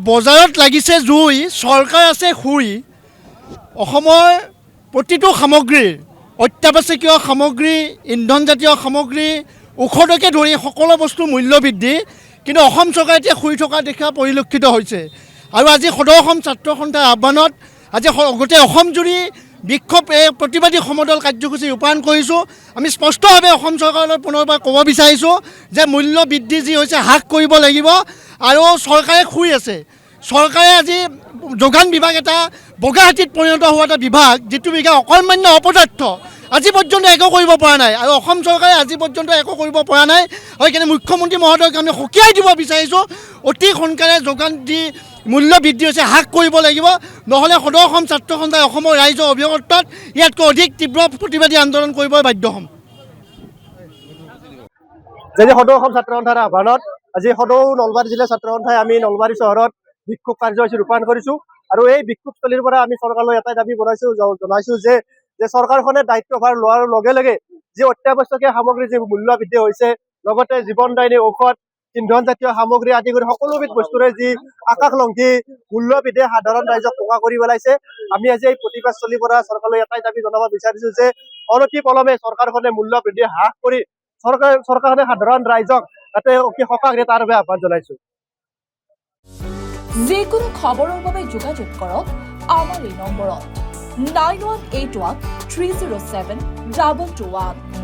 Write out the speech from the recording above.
বজাৰত লাগিছে জুই, চৰকাৰ আছে শুই। অসমৰ প্ৰতিটো সামগ্ৰীৰ, অত্যাৱশ্যকীয় সামগ্ৰী, ইন্ধনজাতীয় সামগ্ৰী, ঔষধকে ধৰি সকলো বস্তুৰ মূল্য বৃদ্ধি, কিন্তু অসম চৰকাৰে এতিয়া শুই থকা দেখা পৰিলক্ষিত হৈছে। আৰু আজি সদৌ অসম ছাত্ৰ সন্থাৰ আহ্বানত আজি গোটেই অসমজুৰি বিক্ষোভ প্ৰতিবাদী সমদল কাৰ্যসূচী ৰূপায়ণ কৰিছোঁ। আমি স্পষ্টভাৱে অসম চৰকাৰলৈ পুনৰবাৰ ক'ব বিচাৰিছোঁ যে মূল্য বৃদ্ধি যি হৈছে হ্ৰাস কৰিব লাগিব। আৰু চৰকাৰে শুই আছে। চৰকাৰে আজি যোগান বিভাগ এটা বগাহাতীত পৰিণত হোৱা এটা বিভাগ, যিটো বিভাগ অকৰ্মান্য অপদাৰ্থ, আজি পৰ্যন্ত একো কৰিব পৰা নাই। আৰু অসম চৰকাৰে আজি পৰ্যন্ত একো কৰিব পৰা নাই। সেইকাৰণে মুখ্যমন্ত্ৰী মহোদয়ক আমি সকীয়াই দিব বিচাৰিছোঁ, অতি সোনকালে যোগান যি মূল্য বৃদ্ধি হৈছে হ্ৰাস কৰিব লাগিব। নহ'লে সদৌ অসম ছাত্ৰ সন্থাই অসমৰ ৰাইজৰ অভিভাৱকত্বত ইয়াতকৈ অধিক তীব্ৰ প্ৰতিবাদী আন্দোলন কৰিব বাধ্য হ'ম। যে সদৌ অসম ছাত্ৰ সন্থাৰ আহ্বানত আজি সদৌ নলবাৰী জিলা ছাত্ৰ সন্থাই আমি নলবাৰী চহৰত বিক্ষোভ কাৰ্যসূচী ৰূপায়ণ কৰিছোঁ। আৰু এই বিক্ষোভস্থলীৰ পৰা আমি চৰকাৰলৈ এটাই দাবী জনাইছোঁ যে চৰকাৰখনে দায়িত্বভাৰ লোৱাৰ লগে লগে যি অত্যাৱশ্যকীয় সামগ্ৰী যি মূল্য বৃদ্ধি হৈছে, লগতে জীৱনদায়িনী ঔষধ, ইন্ধনজাতীয় সামগ্ৰী আদি কৰি সকলোবিধ বস্তুৰে যি আকাশলংঘী মূল্য বৃদ্ধিয়ে সাধাৰণ ৰাইজক টকা কৰি পেলাইছে। আমি আজি এই প্ৰতিবাদস্থলীৰ পৰা চৰকাৰলৈ এটাই দাবী জনাব বিচাৰিছোঁ যে অনতি পলমে চৰকাৰখনে মূল্য বৃদ্ধি হ্ৰাস কৰি চৰকাৰখনে সাধাৰণ ৰাইজক যাতে অতি সকাহ দিয়ে তাৰ বাবে আহ্বান জনাইছোঁ। যিকোনো খবৰৰ বাবে যোগাযোগ কৰক আমাৰ এই নম্বৰত 9181 307 2221।